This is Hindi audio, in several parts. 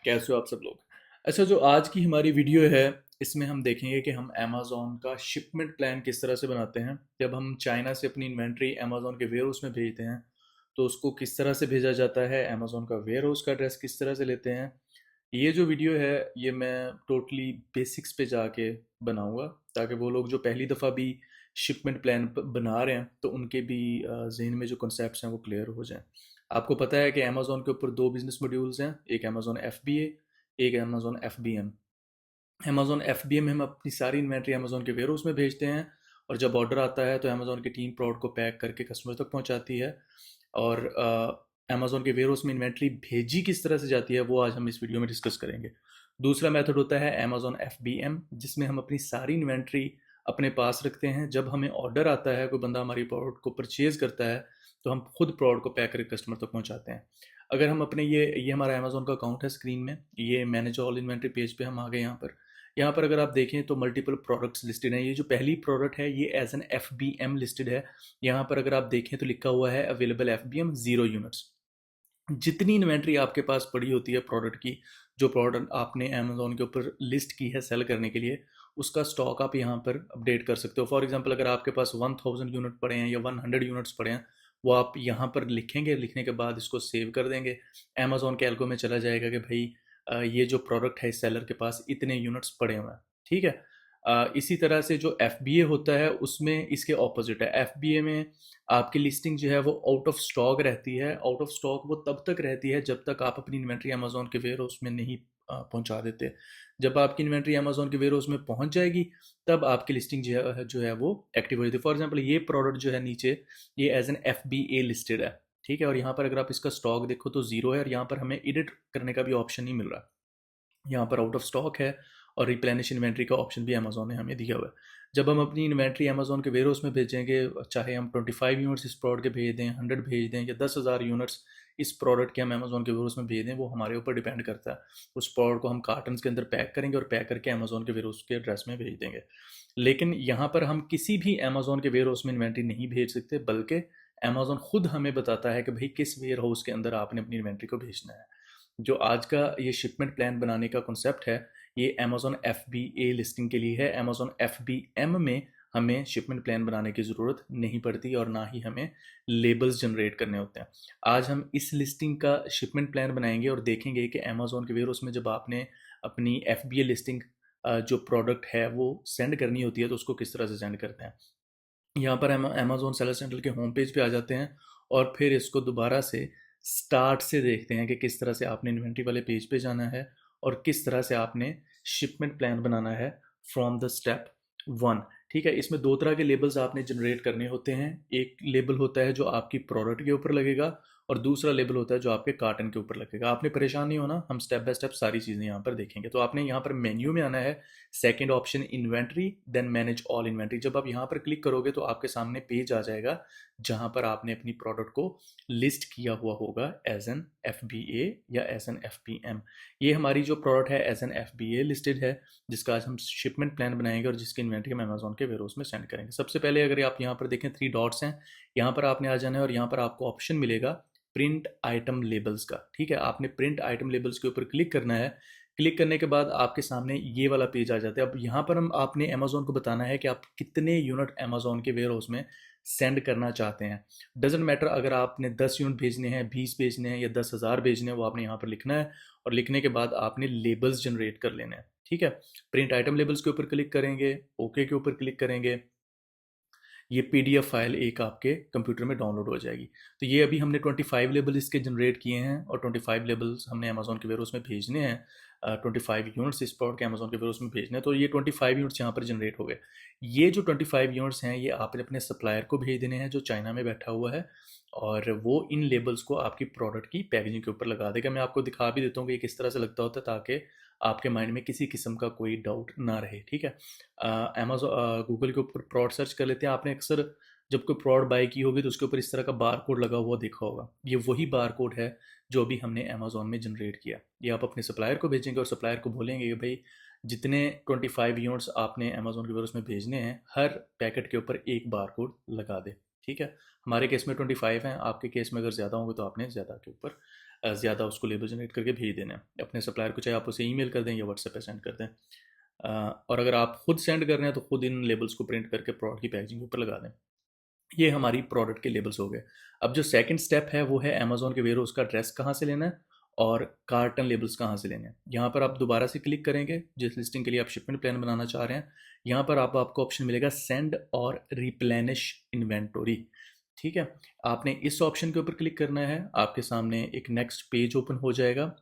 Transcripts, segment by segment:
कैसे हो आप सब लोग। अच्छा, जो आज की हमारी वीडियो है इसमें हम देखेंगे कि हम अमेज़ॉन का शिपमेंट प्लान किस तरह से बनाते हैं। जब हम चाइना से अपनी इन्वेंट्री अमेज़ॉन के वेयर हाउस में भेजते हैं तो उसको किस तरह से भेजा जाता है, अमेज़ॉन का वेयर हाउस का एड्रेस किस तरह से लेते हैं। ये जो वीडियो है ये मैं टोटली बेसिक्स पे जाके बनाऊंगा ताकि वो लोग जो पहली दफ़ा भी शिपमेंट प्लान बना रहे हैं तो उनके भी जहन में जो कॉन्सेप्ट्स हैं वो क्लियर हो जाएं। आपको पता है कि अमेज़ॉन के ऊपर दो बिजनेस मॉड्यूल्स हैं, एक अमेज़ॉन FBA, एक अमेज़ॉन FBM। अमेज़ॉन FBM में हम अपनी सारी इन्वेंट्री अमेज़ॉन के वेयर हाउस में भेजते हैं और जब ऑर्डर आता है तो अमेज़ॉन की टीम प्रोडक्ट को पैक करके कस्टमर तक पहुंचाती है। और अमेज़ॉन के वेयर हाउस में इन्वेंट्री भेजी किस तरह से जाती है वो आज हम इस वीडियो में डिस्कस करेंगे। दूसरा मेथड होता है अमेज़ॉन FBM, जिसमें हम अपनी सारी इन्वेंट्री अपने पास रखते हैं। जब हमें ऑर्डर आता है, कोई बंदा हमारी प्रोडक्ट को परचेज़ करता है तो हम खुद प्रोडक्ट को पैक करके कस्टमर तक पहुंचाते हैं। अगर हम अपने ये हमारा अमेज़ॉन का अकाउंट है स्क्रीन में, ये मैनेज ऑल इन्वेंट्री पेज पे हम आ गए। यहाँ पर अगर आप देखें तो मल्टीपल प्रोडक्ट्स लिस्टेड हैं। ये जो पहली प्रोडक्ट है ये एज एन FBM लिस्टेड है। यहाँ पर अगर आप देखें तो लिखा हुआ है अवेलेबल FBM 0 यूनिट्स। जितनी इन्वेंट्री आपके पास पड़ी होती है प्रोडक्ट की, जो प्रोडक्ट आपने अमेज़ॉन के ऊपर लिस्ट की है सेल करने के लिए, उसका स्टॉक आप यहाँ पर अपडेट कर सकते हो। फॉर एग्जांपल अगर आपके पास 1000 यूनिट पड़े हैं या 100 यूनिट्स पड़े हैं, वो आप यहाँ पर लिखेंगे, लिखने के बाद इसको सेव कर देंगे। अमेज़ॉन के एल्गो में चला जाएगा कि भाई ये जो प्रोडक्ट है इस सेलर के पास इतने यूनिट्स पड़े हुए हैं। ठीक है। इसी तरह से जो FBA होता है उसमें इसके ऑपोजिट है। FBA में आपकी लिस्टिंग जो है वो आउट ऑफ स्टॉक रहती है। आउट ऑफ स्टॉक वो तब तक रहती है जब तक आप अपनी इन्वेंट्री अमेज़ॉन के वेयर हाउस में नहीं पहुंचा देते। जब आपकी इन्वेंट्री अमेज़ॉन के वेयर हाउस में पहुंच जाएगी तब आपकी लिस्टिंग जो है वो एक्टिव हो जाती है। फॉर एग्जांपल ये प्रोडक्ट जो है नीचे, ये एज एन FBA लिस्टेड है। ठीक है। और यहाँ पर अगर आप इसका स्टॉक देखो तो ज़ीरो है और यहाँ पर हमें एडिट करने का भी ऑप्शन नहीं मिल रहा। यहाँ पर आउट ऑफ स्टॉक है और रिप्लेनिश इन्वेंट्री का ऑप्शन भी अमेज़ॉन ने हमें दिया हुआ है। जब हम अपनी इन्वेंट्री अमेज़ॉन के वेयर हाउस में भेजेंगे, चाहे हम 25 यूनिट्स इस प्रोडक्ट के भेज दें, 100 भेज दें या 10,000 यूनिट्स इस प्रोडक्ट के हम अमेज़ॉन के वेयर हाउस में भेज दें, वो हमारे ऊपर डिपेंड करता है। उस प्रोडक्ट को हम कार्टन्स के अंदर पैक करेंगे और पैक करके अमेज़ॉन के वेयर हाउस के एड्रेस में भेज देंगे। लेकिन यहाँ पर हम किसी भी अमेज़ॉन के वेयर हाउस में इन्वेंट्री नहीं भेज सकते, बल्कि अमेज़ॉन खुद हमें बताता है कि भाई किस वेयर हाउस के अंदर आपने अपनी इन्वेंट्री को भेजना है। जो आज का ये शिपमेंट प्लान बनाने का कॉन्सेप्ट है, ये अमेज़ॉन FBA लिस्टिंग के लिए है। अमेज़ॉन FBM में हमें शिपमेंट प्लान बनाने की ज़रूरत नहीं पड़ती और ना ही हमें लेबल्स जनरेट करने होते हैं। आज हम इस लिस्टिंग का शिपमेंट प्लान बनाएंगे और देखेंगे कि अमेज़ॉन के वेयर हाउस में जब आपने अपनी FBA लिस्टिंग जो प्रोडक्ट है वो सेंड करनी होती है तो उसको किस तरह से सेंड करते हैं। यहाँ पर हम अमेज़ॉन सेलर सेंट्रल के होम पेज पे आ जाते हैं और फिर इसको दोबारा से स्टार्ट से देखते हैं कि किस तरह से आपने इन्वेंट्री वाले पेज पे जाना है और किस तरह से आपने शिपमेंट प्लान बनाना है फ्रॉम द स्टेप 1। ठीक है। इसमें दो तरह के लेबल्स आपने जनरेट करने होते हैं। एक लेबल होता है जो आपकी प्रोडक्ट के ऊपर लगेगा और दूसरा लेबल होता है जो आपके कार्टन के ऊपर लगेगा। आपने परेशान नहीं होना, हम स्टेप बाय स्टेप सारी चीज़ें यहाँ पर देखेंगे। तो आपने यहाँ पर मेन्यू में आना है, second option inventory, then manage all inventory. जब आप यहाँ पर क्लिक करोगे तो आपके सामने पेज आ जाएगा जहाँ पर आपने अपनी प्रोडक्ट को लिस्ट किया हुआ होगा एज एन FBA या एज एन FBM। ये हमारी जो प्रोडक्ट है एज एन FBA लिस्टेड है, जिसका आज हम शिपमेंट प्लान बनाएंगे और जिसकी इन्वेंट्री हम अमेज़ॉन के वेयर हाउस में सेंड करेंगे। सबसे पहले अगर आप यहाँ पर देखें 3 डॉट्स हैं, यहाँ पर आपने आ जाना है और यहाँ पर आपको ऑप्शन मिलेगा प्रिंट आइटम लेबल्स का। ठीक है। आपने प्रिंट आइटम लेबल्स के ऊपर क्लिक करना है। क्लिक करने के बाद आपके सामने ये वाला पेज आ जाता है। अब यहाँ पर हम आपने अमेज़ॉन को बताना है कि आप कितने यूनिट अमेज़ॉन के वेयर हाउस में सेंड करना चाहते हैं। डजेंट मैटर अगर आपने 10 यूनिट भेजने हैं, 20 भेजने हैं या 10,000 भेजने हैं, वो आपने यहाँ पर लिखना है और लिखने के बाद आपने लेबल्स जनरेट कर लेने हैं। ठीक है। प्रिंट आइटम लेबल्स के ऊपर क्लिक करेंगे, ओके के ऊपर क्लिक करेंगे, ये PDF फाइल एक आपके कंप्यूटर में डाउनलोड हो जाएगी। तो ये अभी हमने 25 लेबल इसके जनरेट किए हैं और 25 लेबल्स हमने अमेज़ॉन के वेयर हाउस में भेजने हैं। 25 यूनिट्स इस प्रोडक्ट के अमेज़ॉन के वेयर हाउस में भेजने हैं। तो ये 25 यूनिट्स यहाँ पर जनरेट हो गए। ये जो 25 यूनिट्स हैं ये आपने अपने सप्लायर को भेज देने हैं जो चाइना में बैठा हुआ है और वो इन लेबल्स को आपकी प्रोडक्ट की पैकेजिंग के ऊपर लगा देगा। मैं आपको दिखा भी देता हूँ कि ये किस तरह से लगता होता है ताकि आपके माइंड में किसी किस्म का कोई डाउट ना रहे। ठीक है। अमेज़ॉन गूगल के ऊपर प्रोडक्ट सर्च कर लेते हैं। आपने अक्सर जब कोई प्रोडक्ट बाय की होगी तो उसके ऊपर इस तरह का बार कोड लगा हुआ देखा होगा। ये वही बार कोड है जो अभी हमने अमेज़ॉन में जनरेट किया। ये आप अपने सप्लायर को भेजेंगे और सप्लायर को बोलेंगे कि भाई जितने 25 यूनिट्स आपने अमेज़ॉन के वेयरहाउस में भेजने हैं, हर पैकेट के ऊपर एक बार कोड लगा दे। ठीक है। हमारे केस में 25 हैं, आपके केस में अगर ज़्यादा होंगे तो आपने ज़्यादा के ऊपर ज़्यादा उसको लेबल जनरेट करके भेज देना है अपने सप्लायर को, चाहे आप उसे ईमेल कर दें या व्हाट्सएप पे सेंड कर दें। और अगर आप खुद सेंड कर रहे हैं तो खुद इन लेबल्स को प्रिंट करके प्रोडक्ट की पैकेजिंग के ऊपर लगा दें। ये हमारी प्रोडक्ट के लेबल्स हो गए। अब जो सेकंड स्टेप है वो है अमेज़न के वेयरहाउस का एड्रेस कहाँ से लेना है और कार्टन लेबल्स कहाँ से लेने हैं। यहाँ पर आप दोबारा से क्लिक करेंगे जिस लिस्टिंग के लिए आप शिपमेंट प्लान बनाना चाह रहे हैं। यहाँ पर आपको ऑप्शन मिलेगा सेंड और रिप्लेनिश इन्वेंटोरी। ठीक है, आपने इस ऑप्शन के ऊपर क्लिक करना है, आपके सामने एक नेक्स्ट पेज ओपन हो जाएगा।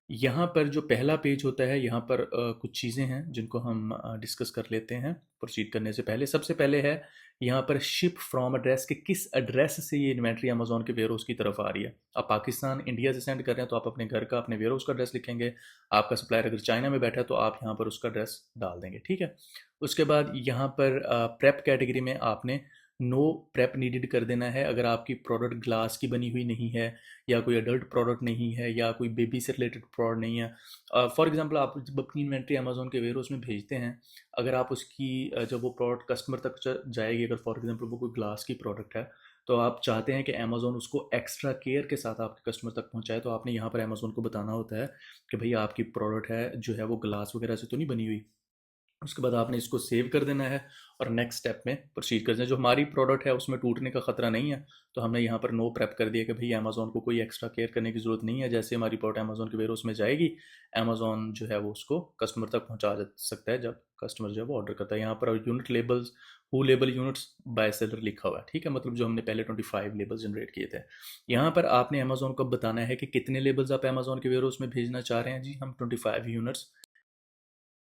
यहाँ पर जो पहला पेज होता है, यहाँ पर कुछ चीज़ें हैं जिनको हम डिस्कस कर लेते हैं प्रोसीड करने से पहले। सबसे पहले है यहाँ पर शिप फ्रॉम एड्रेस, के किस एड्रेस से ये इन्वेंट्री अमेजोन के वेयरहाउस की तरफ आ रही है। आप पाकिस्तान इंडिया से सेंड कर रहे हैं तो आप अपने घर का, अपने वेयरहाउस का एड्रेस लिखेंगे। आपका सप्लायर अगर चाइना में बैठा है तो आप यहाँ पर उसका एड्रेस डाल देंगे। ठीक है, उसके बाद यहाँ पर प्रेप कैटेगरी में आपने नो प्रेप नीडेड कर देना है। अगर आपकी प्रोडक्ट ग्लास की बनी हुई नहीं है या कोई अडल्ट प्रोडक्ट नहीं है या कोई बेबी से रिलेटेड प्रोडक्ट नहीं है। फॉर एग्जांपल आप जब अपनी इन्वेंट्री अमेजोन के वेयरहाउस में भेजते हैं, अगर आप उसकी जब वो प्रोडक्ट कस्टमर तक जाएगी, अगर फॉर एग्जांपल वो कोई ग्लास की प्रोडक्ट है तो आप चाहते हैं कि अमेजोन उसको एक्स्ट्रा केयर के साथ आपके कस्टमर तक पहुंचाए, तो आपने यहाँ पर अमेजोन को बताना होता है कि भैया आपकी प्रोडक्ट है जो है वो ग्लास वगैरह से तो नहीं बनी हुई। उसके बाद आपने इसको सेव कर देना है और नेक्स्ट स्टेप में प्रोसीड कर देना है। जो हमारी प्रोडक्ट है उसमें टूटने का खतरा नहीं है, तो हमने यहाँ पर नो प्रेप कर दिया कि भाई अमेजोन को कोई एक्स्ट्रा केयर करने की ज़रूरत नहीं है। जैसे हमारी प्रोडक्ट अमेजोन के वेयरहाउस में जाएगी, अमेजोन जो है वो उसको कस्टमर तक पहुँचा सकता है जब कस्टमर जो है वो ऑर्डर करता है। यहाँ पर unit labels, who label units by seller लिखा हुआ है। ठीक है, मतलब जो हमने पहले 25 लेबल्स जनरेट किए थे। यहाँ पर आपने अमेजोन को बताना है कि कितने लेबल्स आप अमेजोन के वेयरहाउस में भेजना चाह रहे हैं। जी, हम 25 यूनिट्स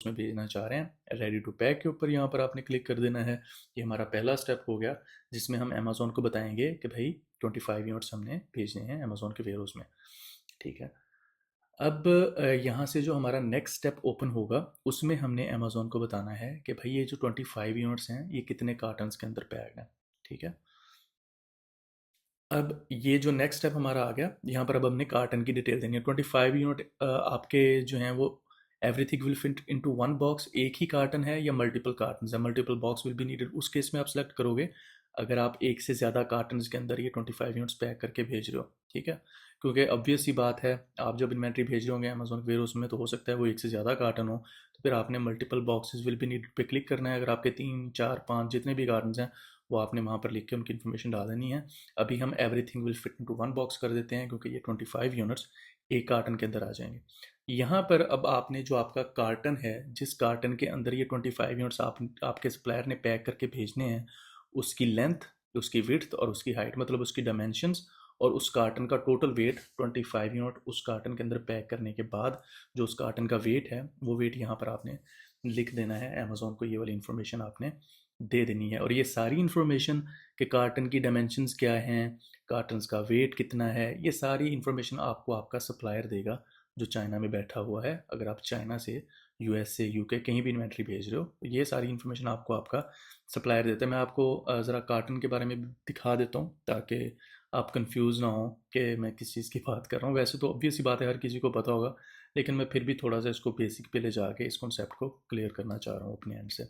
उसमें भेजना चाह रहे हैं। रेडी टू पैक के ऊपर यहाँ पर आपने क्लिक कर देना है। ये हमारा पहला स्टेप हो गया जिसमें हम अमेजोन को बताएंगे कि भाई 25 यूनिट्स हमने भेजने हैं अमेजोन के वेयरहाउस में। ठीक है, अब यहाँ से जो हमारा नेक्स्ट स्टेप ओपन होगा उसमें हमने अमेजोन को बताना है कि भाई ये जो 25 यूनिट्स हैं ये कितने कार्टन्स के अंदर पैक्ड हैं। ठीक है, अब ये जो नेक्स्ट स्टेप हमारा आ गया, यहाँ पर अब हमने कार्टन की डिटेल देनी है। 25 यूनिट आपके जो हैं वो everything will fit into one box, एक ही कार्टन है या मल्टीपल कार्टन है, multiple box will be needed. उस केस में आप सेलेक्ट करोगे अगर आप एक से ज़्यादा कार्टन के अंदर ये 25 यूनिट्स पैक करके भेज रहे हो। ठीक है, क्योंकि ऑब्वियस सी बात है, आप जब इन्वेंट्री भेज रहे होंगे अमेजोन वेयरहाउस में तो हो सकता है वो एक से ज़्यादा कार्टन हो, तो फिर आपने multiple boxes will be needed पे क्लिक करना है। अगर आपके 3 4 5 जितने भी कार्टन हैं वो आपने वहाँ पर लिख के उनकी इन्फॉर्मेशन डाल देनी है। अभी हम everything will fit into one box कर देते हैं क्योंकि ये 25 यूनिट्स एक कार्टन के अंदर आ जाएंगे। यहाँ पर अब आपने जो आपका कार्टन है, जिस कार्टन के अंदर ये 25 यूनिट्स आपके सप्लायर ने पैक करके भेजने हैं, उसकी लेंथ, उसकी विड्थ और उसकी हाइट, मतलब उसकी डायमेंशंस और उस कार्टन का टोटल वेट 25 यूनिट उस कार्टन के अंदर पैक करने के बाद जो उस कार्टन का वेट है वो वेट यहाँ पर आपने लिख देना है। अमेजोन को ये वाली इन्फॉर्मेशन आपने दे देनी है और ये सारी इन्फॉर्मेशन कि कार्टन की डायमेंशंस क्या हैं, कार्टन्स का वेट कितना है, ये सारी इन्फॉर्मेशन आपको आपका सप्लायर देगा जो चाइना में बैठा हुआ है। अगर आप चाइना से, यूएस से, यूके कहीं भी इन्वेंट्री भेज रहे हो तो ये सारी इन्फॉर्मेशन आपको आपका सप्लायर देता है। मैं आपको ज़रा कार्टन के बारे में भी दिखा देता हूँ ताकि आप कंफ्यूज ना हो कि मैं किस चीज़ की बात कर रहा हूँ। वैसे तो ऑब्वियस ही बात है, हर किसी को पता होगा, लेकिन मैं फिर भी थोड़ा सा इसको बेसिक पे ले जाके इस कॉन्सेप्ट को क्लियर करना चाह रहा हूँ अपने एंड से।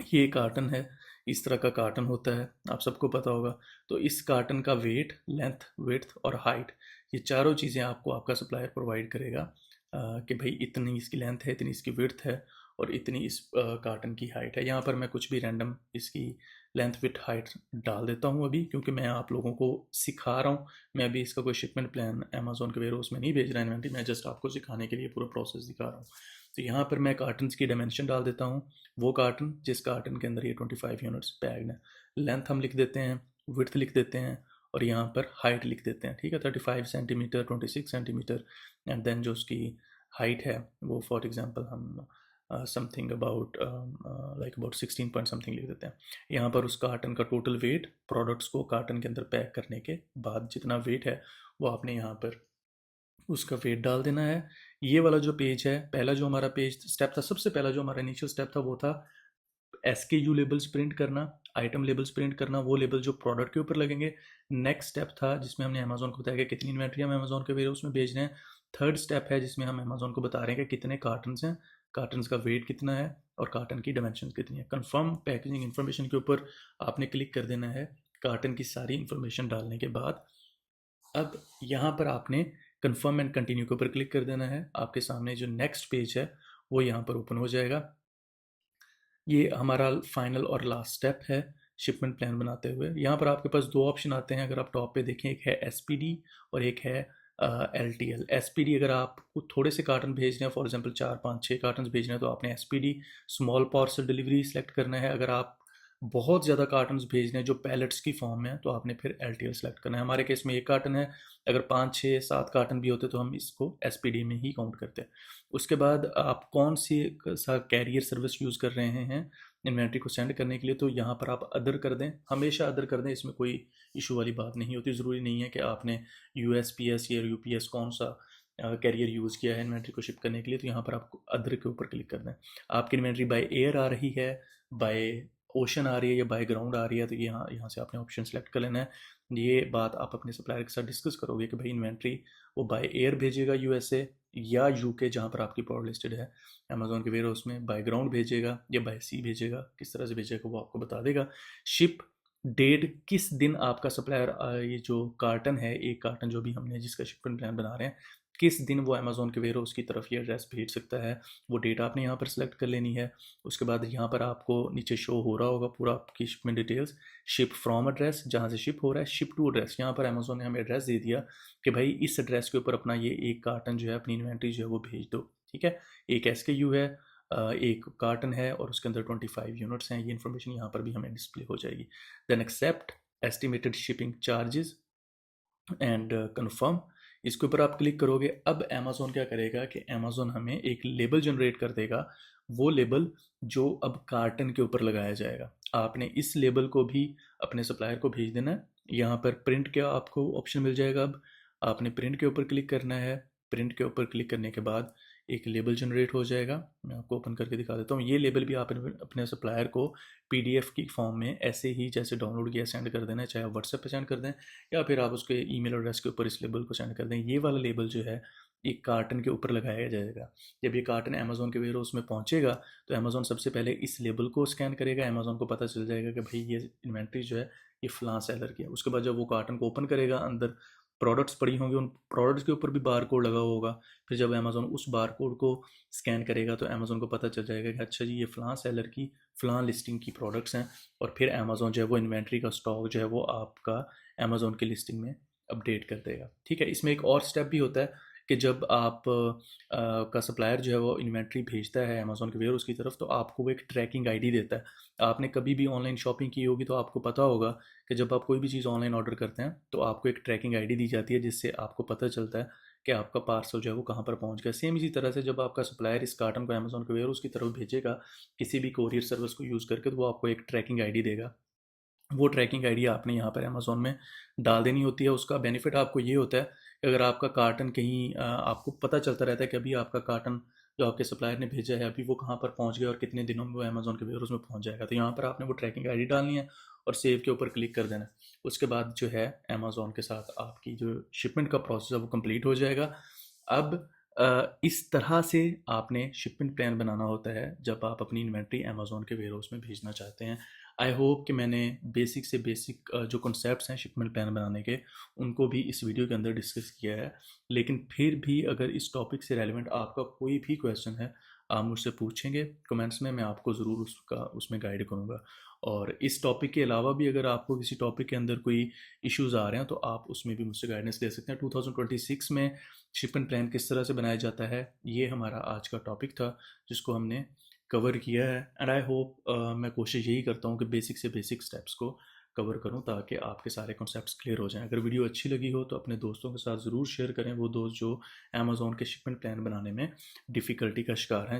ये कार्टन है, इस तरह का कार्टन होता है, आप सबको पता होगा। तो इस कार्टन का वेट, लेंथ, विड्थ और हाइट, ये चारों चीज़ें आपको आपका सप्लायर प्रोवाइड करेगा कि भाई इतनी इसकी लेंथ है, इतनी इसकी विड्थ है और इतनी इस कार्टन की हाइट है। यहाँ पर मैं कुछ भी रैंडम इसकी लेंथ, विड्थ, हाइट डाल देता हूँ अभी, क्योंकि मैं आप लोगों को सिखा रहा हूँ। मैं अभी इसका कोई शिपमेंट प्लान अमेजोन के वेयरहाउस में नहीं भेज रहा इन्वेंट्री, मैं जस्ट आपको सिखाने के लिए पूरा प्रोसेस दिखा रहा हूँ। तो यहाँ पर मैं कार्टन्स की डायमेंशन डाल देता हूँ, वो कार्टन जिस कार्टन के अंदर ये 25 यूनिट्स पैक्ड है। लेंथ हम लिख देते हैं, विड्थ लिख देते हैं और यहाँ पर हाइट लिख देते हैं। ठीक है, 35 सेंटीमीटर, 26 सेंटीमीटर एंड देन जो उसकी हाइट है वो फॉर एग्जांपल हम something about like about 16 point something लिख देते हैं। यहाँ पर उस कार्टन का टोटल वेट, प्रोडक्ट्स को कार्टन के अंदर पैक करने के बाद जितना वेट है वो आपने यहाँ पर उसका वेट डाल देना है। ये वाला जो पेज है, पहला जो हमारा पेज स्टेप था, सबसे पहला जो हमारा इनिशियल स्टेप था वो था SKU लेबल्स प्रिंट करना, आइटम लेबल्स प्रिंट करना, वो लेबल जो प्रोडक्ट के ऊपर लगेंगे। नेक्स्ट स्टेप था जिसमें हमने अमेजोन को बताया कि कितनी इन्वेंट्री हम अमेजोन के वेयरहाउस में भेज रहे हैं। थर्ड स्टेप है जिसमें हम अमेजोन को बता रहे हैं कि कितने कार्टन्स हैं, कार्टन्स का वेट कितना है और कार्टन की डायमेंशन कितनी है। कंफर्म पैकेजिंग इन्फॉर्मेशन के ऊपर आपने क्लिक कर देना है। कार्टन की सारी इन्फॉर्मेशन डालने के बाद अब यहाँ पर आपने कन्फर्म एंड कंटिन्यू के ऊपर क्लिक कर देना है। आपके सामने जो नेक्स्ट पेज है वो यहाँ पर ओपन हो जाएगा। ये हमारा फाइनल और लास्ट स्टेप है शिपमेंट प्लान बनाते हुए। यहाँ पर आपके पास दो ऑप्शन आते हैं, अगर आप टॉप पे देखें, एक है एसपीडी और एक है एलटीएल। एसपीडी अगर आपको थोड़े से कार्टन भेजने हैं, फॉर एग्जांपल 4 5 6 कार्टन भेजने हैं, तो आपने SPD small parcel delivery select करना है। अगर आप बहुत ज़्यादा कार्टन्स भेजने हैं जो पैलेट्स की फॉर्म में है, तो आपने फिर एलटीएल सेलेक्ट करना है। हमारे केस में एक कार्टन है, अगर 5 6 7 कार्टन भी होते तो हम इसको एसपीडी में ही काउंट करते हैं। उसके बाद आप कौन सी सा कैरियर सर्विस यूज़ कर रहे हैं इन्वेंट्री को सेंड करने के लिए, तो यहाँ पर आप अदर कर दें, हमेशा अदर कर दें, इसमें कोई इशू वाली बात नहीं होती। ज़रूरी नहीं है कि आपने यूएसपीएस या यूपीएस कौन सा कैरियर यूज़ किया है इन्वेंट्री को शिप करने के लिए, तो यहाँ पर आपको अदर के ऊपर क्लिक कर दें। आपकी इन्वेंट्री बाय एयर आ रही है, बाय ओशन आ रही है या बाय ग्राउंड आ रही है, तो यहाँ यहाँ से आपने ऑप्शन सेलेक्ट कर लेना है। ये बात आप अपने सप्लायर के साथ डिस्कस करोगे कि भाई इन्वेंट्री वो बाय एयर भेजेगा यूएसए या यूके जहाँ पर आपकी प्रोडक्ट लिस्टेड है अमेजोन के वेयर हाउस में, बाय ग्राउंड भेजेगा या बाय सी भेजेगा, किस तरह से भेजेगा वो आपको बता देगा। शिप डेट, किस दिन आपका सप्लायर ये जो कार्टन है, एक कार्टन जो भी हमने जिसका शिपमेंट प्लान बना रहे हैं, किस दिन वो अमेजोन के वेयर हाउस की तरफ ये एड्रेस भेज सकता है, वो डेट आपने यहाँ पर सेलेक्ट कर लेनी है। उसके बाद यहाँ पर आपको नीचे शो हो रहा होगा पूरा आपकी shipment details. Ship from address, जहाँ से शिप हो रहा है, शिप टू एड्रेस, यहाँ पर अमेजोन ने हमें एड्रेस दे दिया कि भाई इस एड्रेस के ऊपर अपना ये एक कार्टन जो है, अपनी इन्वेंट्री जो है वो भेज दो। ठीक है, एक एसकेयू है, एक कार्टन है और उसके अंदर 25 यूनिट्स हैं, ये इन्फॉर्मेशन यहाँ पर भी हमें डिस्प्ले हो जाएगी। Then accept estimated shipping charges and confirm, इसके ऊपर आप क्लिक करोगे। अब अमेजोन क्या करेगा कि अमेजोन हमें एक लेबल जनरेट कर देगा, वो लेबल जो अब कार्टन के ऊपर लगाया जाएगा। आपने इस लेबल को भी अपने सप्लायर को भेज देना है। यहाँ पर प्रिंट का आपको ऑप्शन मिल जाएगा। अब आपने प्रिंट के ऊपर क्लिक करना है। प्रिंट के ऊपर क्लिक करने के बाद एक लेबल जनरेट हो जाएगा। मैं आपको ओपन करके दिखा देता हूँ। ये लेबल भी आप अपने सप्लायर को पीडीएफ की फॉर्म में ऐसे ही जैसे डाउनलोड किया सेंड कर देना है, चाहे आप व्हाट्सएप पे सेंड कर दें या फिर आप उसके ईमेल एड्रेस के ऊपर इस लेबल को सेंड कर दें। ये वाला लेबल जो है एक कार्टन के ऊपर लगाया जाएगा। जब ये कार्टन अमेजोन के वेयर हाउस में पहुंचेगा तो अमेजोन सबसे पहले इस लेबल को स्कैन करेगा। अमेजोन को पता चल जाएगा कि भाई ये इन्वेंट्री जो है ये फलां सेलर की है। उसके बाद जब वो कार्टन को ओपन करेगा, अंदर प्रोडक्ट्स पड़ी होंगी, उन प्रोडक्ट्स के ऊपर भी बार कोड लगा होगा। फिर जब अमेजोन उस बार कोड को स्कैन करेगा तो अमेजोन को पता चल जाएगा कि अच्छा जी ये फ़लाँ सेलर की फ़लाँ लिस्टिंग की प्रोडक्ट्स हैं, और फिर अमेजोन जो है वो इन्वेंट्री का स्टॉक जो है वो आपका अमेजोन की लिस्टिंग में अपडेट कर देगा। ठीक है, इसमें एक और स्टेप भी होता है कि जब आप का सप्लायर जो है वो इन्वेंट्री भेजता है अमेजोन के वेयर हाउस की तरफ, तो आपको वो एक ट्रैकिंग आईडी देता है। आपने कभी भी ऑनलाइन शॉपिंग की होगी तो आपको पता होगा कि जब आप कोई भी चीज़ ऑनलाइन ऑर्डर करते हैं तो आपको एक ट्रैकिंग आईडी दी जाती है, जिससे आपको पता चलता है कि आपका पार्सल जो है वो कहाँ पर पहुँच गया। सेम इसी तरह से जब आपका सप्लायर इस कार्टन को अमेजोन के वेयर हाउस की तरफ भेजेगा किसी भी कोरियर सर्विस को यूज़ करके, तो वो आपको एक ट्रैकिंग आईडी देगा। वो ट्रैकिंग आईडी आपने यहाँ पर अमेज़न में डाल देनी होती है। उसका बेनिफिट आपको ये होता है कि अगर आपका कार्टन कहीं आपको पता चलता रहता है कि अभी आपका कार्टन जो आपके सप्लायर ने भेजा है अभी वो कहाँ पर पहुँच गया और कितने दिनों में वो अमेज़न के वेयरहाउस में पहुँच जाएगा। तो यहाँ पर आपने वो ट्रैकिंग आईडी डालनी है और सेव के ऊपर क्लिक कर देना है। उसके बाद जो है अमेज़न के साथ आपकी जो शिपमेंट का प्रोसेस है वो कंप्लीट हो जाएगा। अब इस तरह से आपने शिपमेंट प्लान बनाना होता है जब आप अपनी इन्वेंट्री अमेज़न के वेयरहाउस में भेजना चाहते हैं। आई होप कि मैंने बेसिक से बेसिक जो कॉन्सेप्ट्स हैं शिपमेंट प्लान बनाने के उनको भी इस वीडियो के अंदर डिस्कस किया है। लेकिन फिर भी अगर इस टॉपिक से रेलेवेंट आपका कोई भी क्वेश्चन है आप मुझसे पूछेंगे कमेंट्स में, मैं आपको ज़रूर उसमें गाइड करूँगा। और इस टॉपिक के अलावा भी अगर आपको किसी टॉपिक के अंदर कोई इश्यूज़ आ रहे हैं तो आप उसमें भी मुझसे गाइडेंस ले सकते हैं। 2026 में शिपमेंट प्लान किस तरह से बनाया जाता है, ये हमारा आज का टॉपिक था जिसको हमने कवर किया है। एंड आई होप मैं कोशिश यही करता हूँ कि बेसिक से बेसिक स्टेप्स को कवर करूँ ताकि आपके सारे कॉन्सेप्ट्स क्लियर हो जाएं। अगर वीडियो अच्छी लगी हो तो अपने दोस्तों के साथ ज़रूर शेयर करें, वो दोस्त जो अमेज़न के शिपमेंट प्लान बनाने में डिफ़िकल्टी का शिकार हैं।